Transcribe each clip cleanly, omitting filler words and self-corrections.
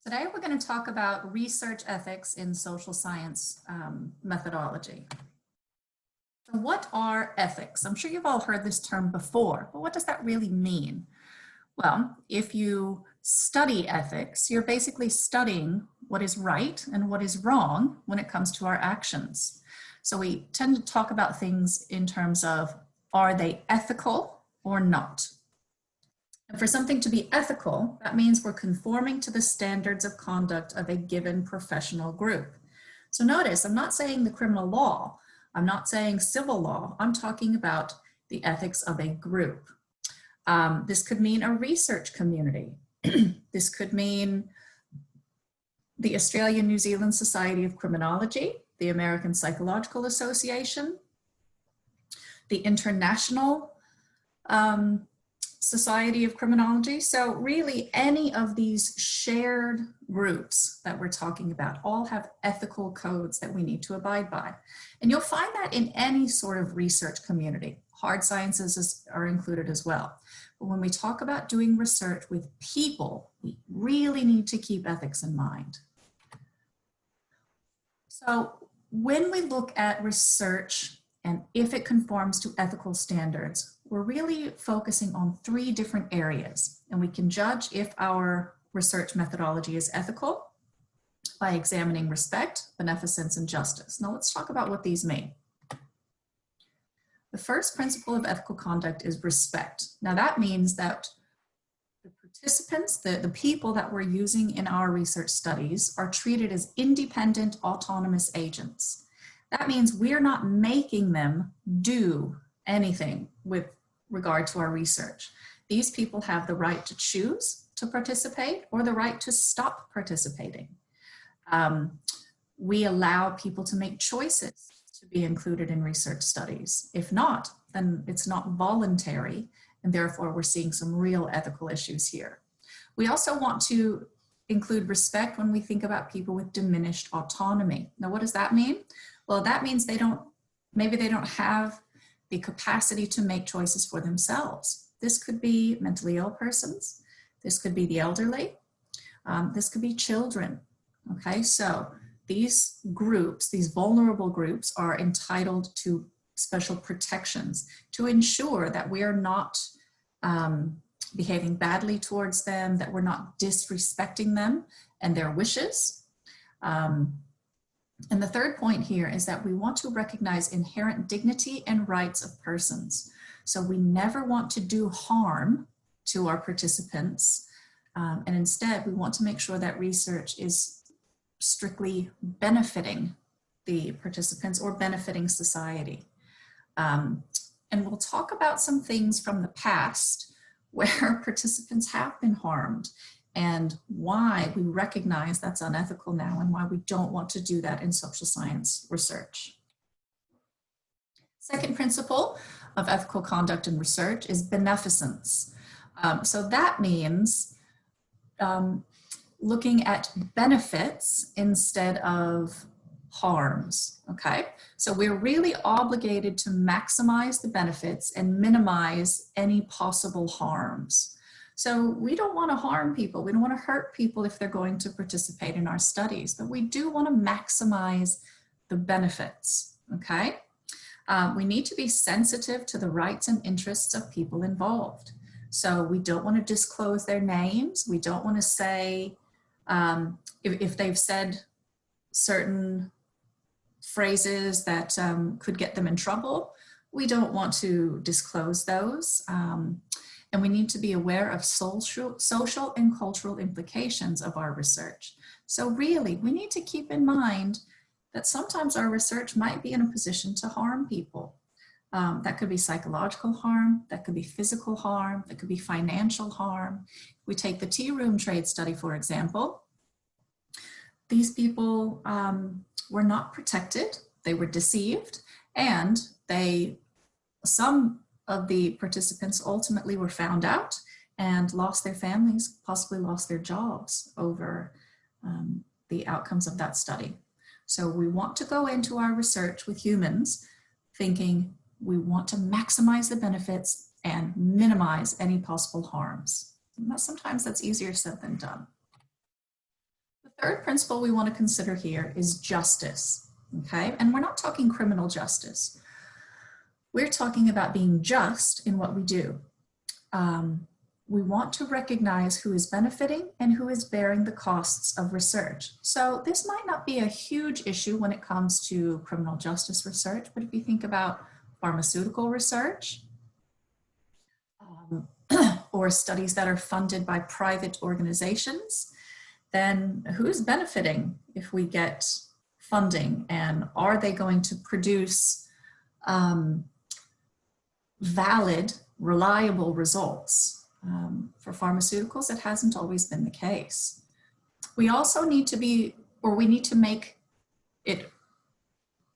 Today we're going to talk about research ethics in social science methodology. So what are ethics? I'm sure you've all heard this term before, but what does that really mean? Well, if you study ethics, you're basically studying what is right and what is wrong when it comes to our actions. So we tend to talk about things in terms of, are they ethical or not? And for something to be ethical, that means we're conforming to the standards of conduct of a given professional group. So notice, I'm not saying the criminal law, I'm not saying civil law, I'm talking about the ethics of a group. This could mean a research community. This could mean the Australian-New Zealand Society of Criminology, the American Psychological Association, the International Society of Criminology. So really any of these shared groups that we're talking about all have ethical codes that we need to abide by. And you'll find that in any sort of research community. Hard sciences are included as well. But when we talk about doing research with people, we really need to keep ethics in mind. So when we look at research and if it conforms to ethical standards, we're really focusing on three different areas, and we can judge if our research methodology is ethical by examining respect, beneficence, and justice. Now let's talk about what these mean. The first principle of ethical conduct is respect. Now that means that the participants, the people that we're using in our research studies are treated as independent, autonomous agents. That means we're not making them do anything with regard to our research. These people have the right to choose to participate or the right to stop participating. We allow people to make choices to be included in research studies. If not, then it's not voluntary, and therefore we're seeing some real ethical issues here. We also want to include respect when we think about people with diminished autonomy. Now, what does that mean? Well, that means maybe they don't have the capacity to make choices for themselves. This could be mentally ill persons. This could be the elderly. This could be children. Okay, so these groups, these vulnerable groups, are entitled to special protections to ensure that we are not behaving badly towards them, that we're not disrespecting them and their wishes. And the third point here is that we want to recognize inherent dignity and rights of persons. So we never want to do harm to our participants. And instead, we want to make sure that research is strictly benefiting the participants or benefiting society. And we'll talk about some things from the past where participants have been harmed and why we recognize that's unethical now and why we don't want to do that in social science research. Second principle of ethical conduct in research is beneficence. So that means looking at benefits instead of harms, okay? So we're really obligated to maximize the benefits and minimize any possible harms. So we don't want to harm people. We don't want to hurt people if they're going to participate in our studies, but we do want to maximize the benefits, okay? We need to be sensitive to the rights and interests of people involved. So we don't want to disclose their names. We don't want to say, if they've said certain phrases that could get them in trouble, we don't want to disclose those. And we need to be aware of social and cultural implications of our research. So really, we need to keep in mind that sometimes our research might be in a position to harm people. That could be psychological harm, that could be physical harm, that could be financial harm. If we take the tea room trade study, for example, these people were not protected, they were deceived, and some of the participants ultimately were found out and lost their families, possibly lost their jobs over the outcomes of that study. So we want to go into our research with humans thinking we want to maximize the benefits and minimize any possible harms. And sometimes that's easier said than done. Third principle we want to consider here is justice, okay? And we're not talking criminal justice. We're talking about being just in what we do. We want to recognize who is benefiting and who is bearing the costs of research. So this might not be a huge issue when it comes to criminal justice research, but if you think about pharmaceutical research, or studies that are funded by private organizations, then who's benefiting if we get funding, and are they going to produce valid, reliable results? For pharmaceuticals, it hasn't always been the case. We also need to be, or we need to make it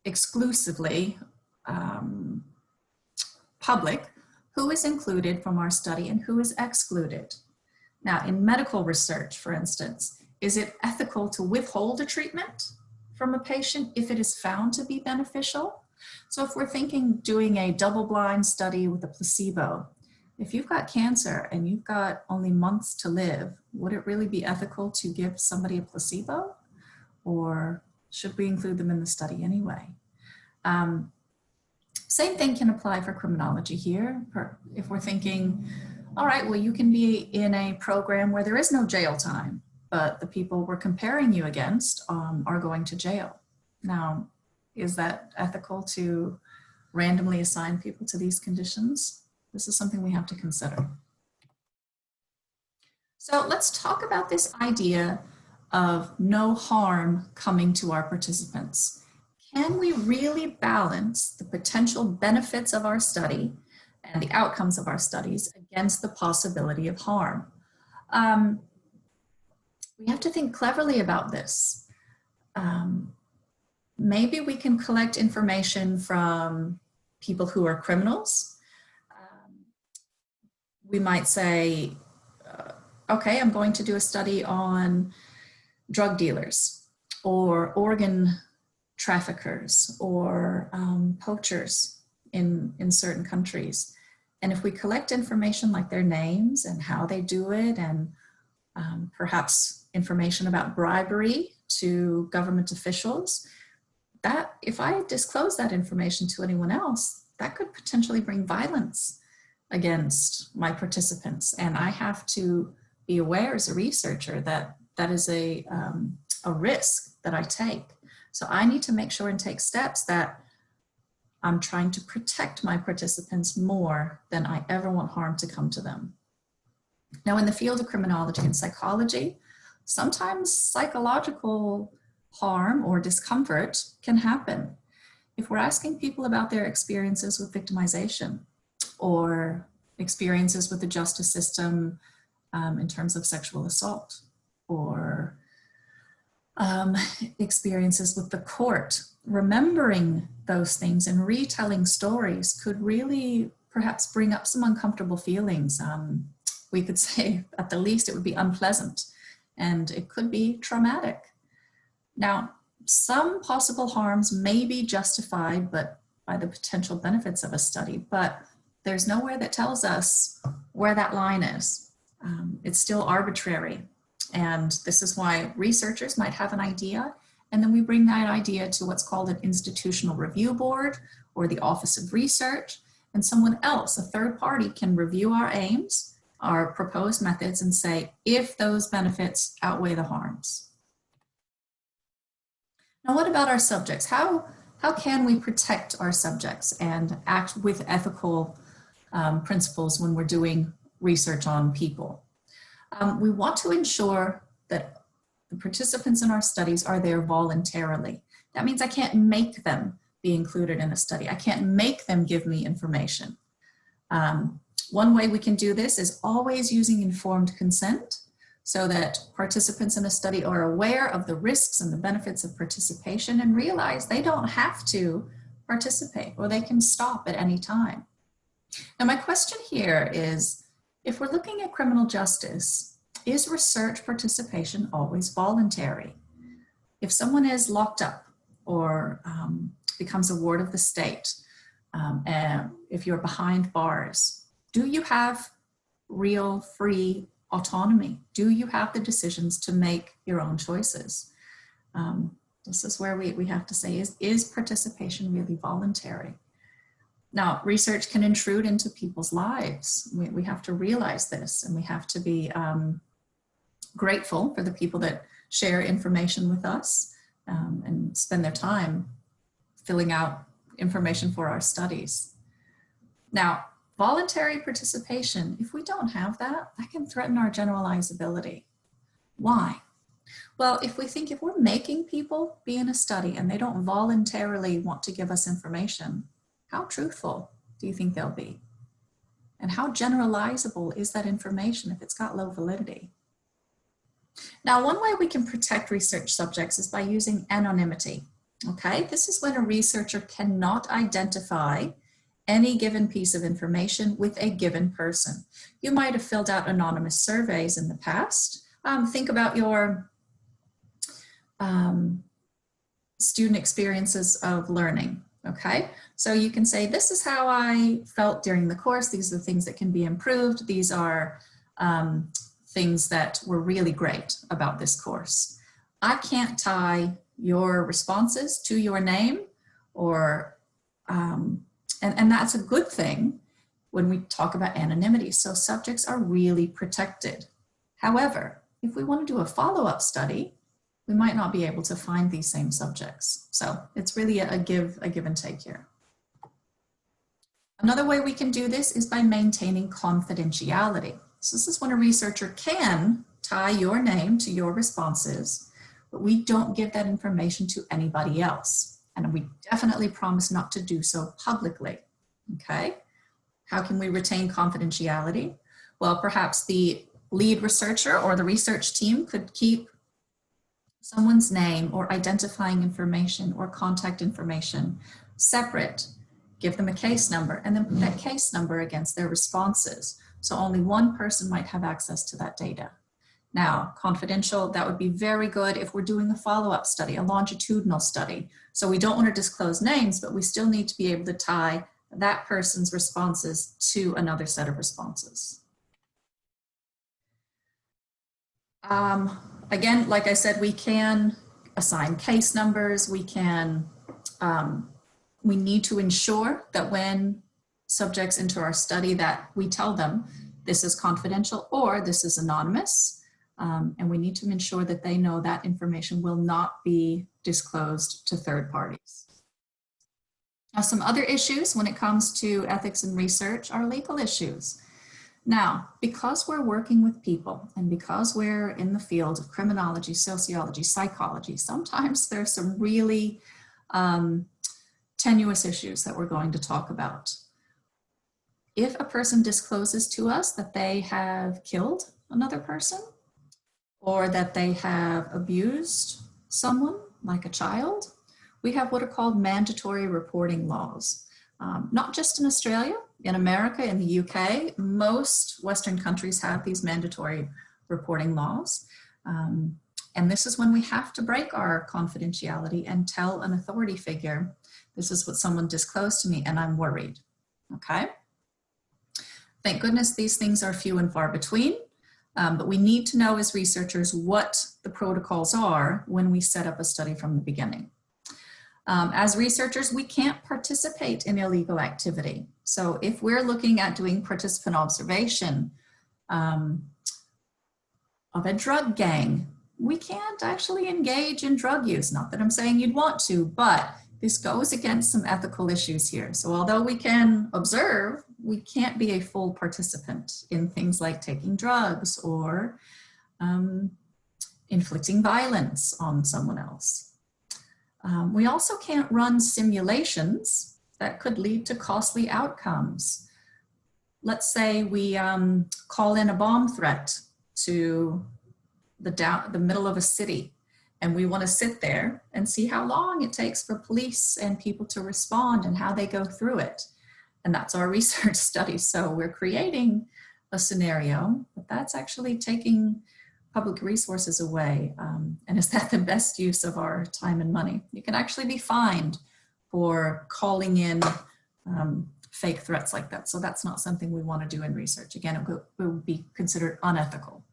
exclusively public who is included from our study and who is excluded. Now, in medical research, for instance, is it ethical to withhold a treatment from a patient if it is found to be beneficial? So if we're thinking doing a double-blind study with a placebo, if you've got cancer and you've got only months to live, would it really be ethical to give somebody a placebo? Or should we include them in the study anyway? Same thing can apply for criminology here. If we're thinking, all right, well, you can be in a program where there is no jail time, but the people we're comparing you against are going to jail. Now, is that ethical to randomly assign people to these conditions? This is something we have to consider. So let's talk about this idea of no harm coming to our participants. Can we really balance the potential benefits of our study and the outcomes of our studies against the possibility of harm? We have to think cleverly about this. Maybe we can collect information from people who are criminals. We might say, okay, I'm going to do a study on drug dealers or organ traffickers or poachers in certain countries. And if we collect information like their names and how they do it, and perhaps information about bribery to government officials, that if I disclose that information to anyone else, that could potentially bring violence against my participants. And I have to be aware as a researcher that that is a risk that I take. So I need to make sure and take steps that I'm trying to protect my participants more than I ever want harm to come to them. Now, in the field of criminology and psychology, sometimes psychological harm or discomfort can happen. If we're asking people about their experiences with victimization or experiences with the justice system in terms of sexual assault, or experiences with the court, remembering those things and retelling stories could really perhaps bring up some uncomfortable feelings. We could say at the least it would be unpleasant, and it could be traumatic. Now, some possible harms may be justified by the potential benefits of a study, but there's nowhere that tells us where that line is. It's still arbitrary. And this is why researchers might have an idea, and then we bring that idea to what's called an institutional review board or the Office of Research, and someone else, a third party, can review our aims, our proposed methods, and say if those benefits outweigh the harms. Now, what about our subjects? How can we protect our subjects and act with ethical principles when we're doing research on people? We want to ensure that the participants in our studies are there voluntarily. That means I can't make them be included in a study. I can't make them give me information. One way we can do this is always using informed consent, so that participants in a study are aware of the risks and the benefits of participation and realize they don't have to participate, or they can stop at any time. Now, my question here is, if we're looking at criminal justice, is research participation always voluntary? If someone is locked up or becomes a ward of the state, and if you're behind bars, do you have real, free, autonomy? Do you have the decisions to make your own choices? This is where we have to say, is participation really voluntary? Now, research can intrude into people's lives. We have to realize this, and we have to be grateful for the people that share information with us and spend their time filling out information for our studies. Now, voluntary participation, if we don't have that, that can threaten our generalizability. Why? Well, if we're making people be in a study and they don't voluntarily want to give us information, how truthful do you think they'll be? And how generalizable is that information if it's got low validity? Now, one way we can protect research subjects is by using anonymity. Okay, this is when a researcher cannot identify any given piece of information with a given person. You might have filled out anonymous surveys in the past. Think about your student experiences of learning. Okay, so you can say, this is how I felt during the course. These are the things that can be improved. These are things that were really great about this course. I can't tie your responses to your name, or and that's a good thing when we talk about anonymity. So subjects are really protected. However, if we want to do a follow-up study, we might not be able to find these same subjects. So it's really a give and take here. Another way we can do this is by maintaining confidentiality. So this is when a researcher can tie your name to your responses, but we don't give that information to anybody else. And we definitely promise not to do so publicly, okay? How can we retain confidentiality? Well, perhaps the lead researcher or the research team could keep someone's name or identifying information or contact information separate, give them a case number, and then put that case number against their responses. So only one person might have access to that data. Now, confidential, that would be very good if we're doing a follow-up study, a longitudinal study. So we don't want to disclose names, but we still need to be able to tie that person's responses to another set of responses. Again, like I said, we can assign case numbers. We can, we need to ensure that when subjects enter our study that we tell them this is confidential or this is anonymous. And we need to ensure that they know that information will not be disclosed to third parties. Now, some other issues when it comes to ethics and research are legal issues. Now, because we're working with people and because we're in the field of criminology, sociology, psychology, sometimes there's some really tenuous issues that we're going to talk about. If a person discloses to us that they have killed another person, or that they have abused someone, like a child, we have what are called mandatory reporting laws. Not just in Australia, in America, in the UK, most Western countries have these mandatory reporting laws. And this is when we have to break our confidentiality and tell an authority figure, this is what someone disclosed to me and I'm worried, okay? Thank goodness these things are few and far between. But we need to know as researchers what the protocols are when we set up a study from the beginning. As researchers, we can't participate in illegal activity. So if we're looking at doing participant observation of a drug gang, we can't actually engage in drug use. Not that I'm saying you'd want to, but this goes against some ethical issues here. So although we can observe, we can't be a full participant in things like taking drugs or inflicting violence on someone else. We also can't run simulations that could lead to costly outcomes. Let's say we call in a bomb threat to the middle of a city, and we want to sit there and see how long it takes for police and people to respond and how they go through it. And that's our research study. So we're creating a scenario, but that's actually taking public resources away. And is that the best use of our time and money? You can actually be fined for calling in fake threats like that. So that's not something we want to do in research. Again, it would be considered unethical.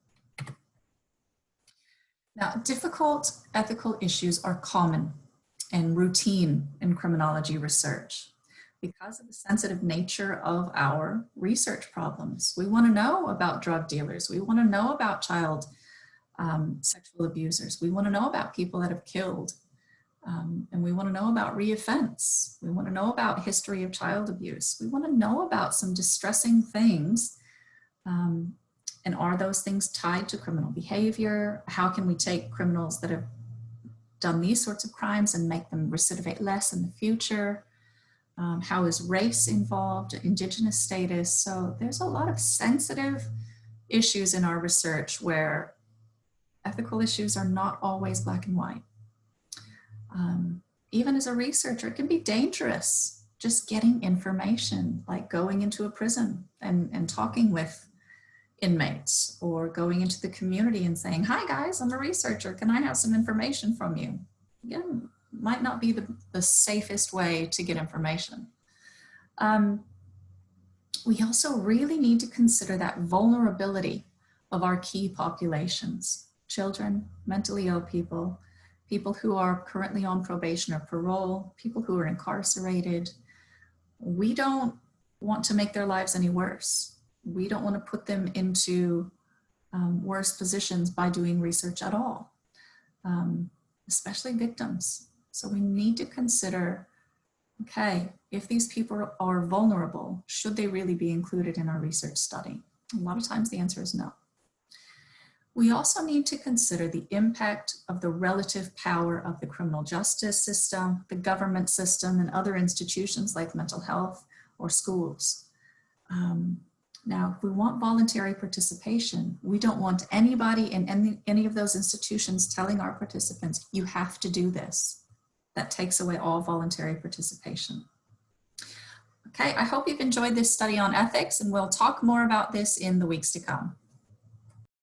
Now, difficult ethical issues are common and routine in criminology research. Because of the sensitive nature of our research problems, we want to know about drug dealers. We want to know about child sexual abusers. We want to know about people that have killed. And we want to know about reoffense. We want to know about history of child abuse. We want to know about some distressing things. And are those things tied to criminal behavior? How can we take criminals that have done these sorts of crimes and make them recidivate less in the future? How is race involved, indigenous status? So there's a lot of sensitive issues in our research where ethical issues are not always black and white. Even as a researcher, it can be dangerous just getting information, like going into a prison and talking with inmates, or going into the community and saying, hi guys, I'm a researcher, can I have some information from you? Again, might not be the safest way to get information. We also really need to consider that vulnerability of our key populations: children, mentally ill people, people who are currently on probation or parole, people who are incarcerated. We don't want to make their lives any worse. We don't want to put them into worse positions by doing research at all, especially victims. So we need to consider, okay, if these people are vulnerable, should they really be included in our research study? A lot of times the answer is no. We also need to consider the impact of the relative power of the criminal justice system, the government system, and other institutions like mental health or schools. Now, if we want voluntary participation, we don't want anybody in any of those institutions telling our participants, you have to do this. That takes away all voluntary participation. Okay, I hope you've enjoyed this study on ethics, and we'll talk more about this in the weeks to come.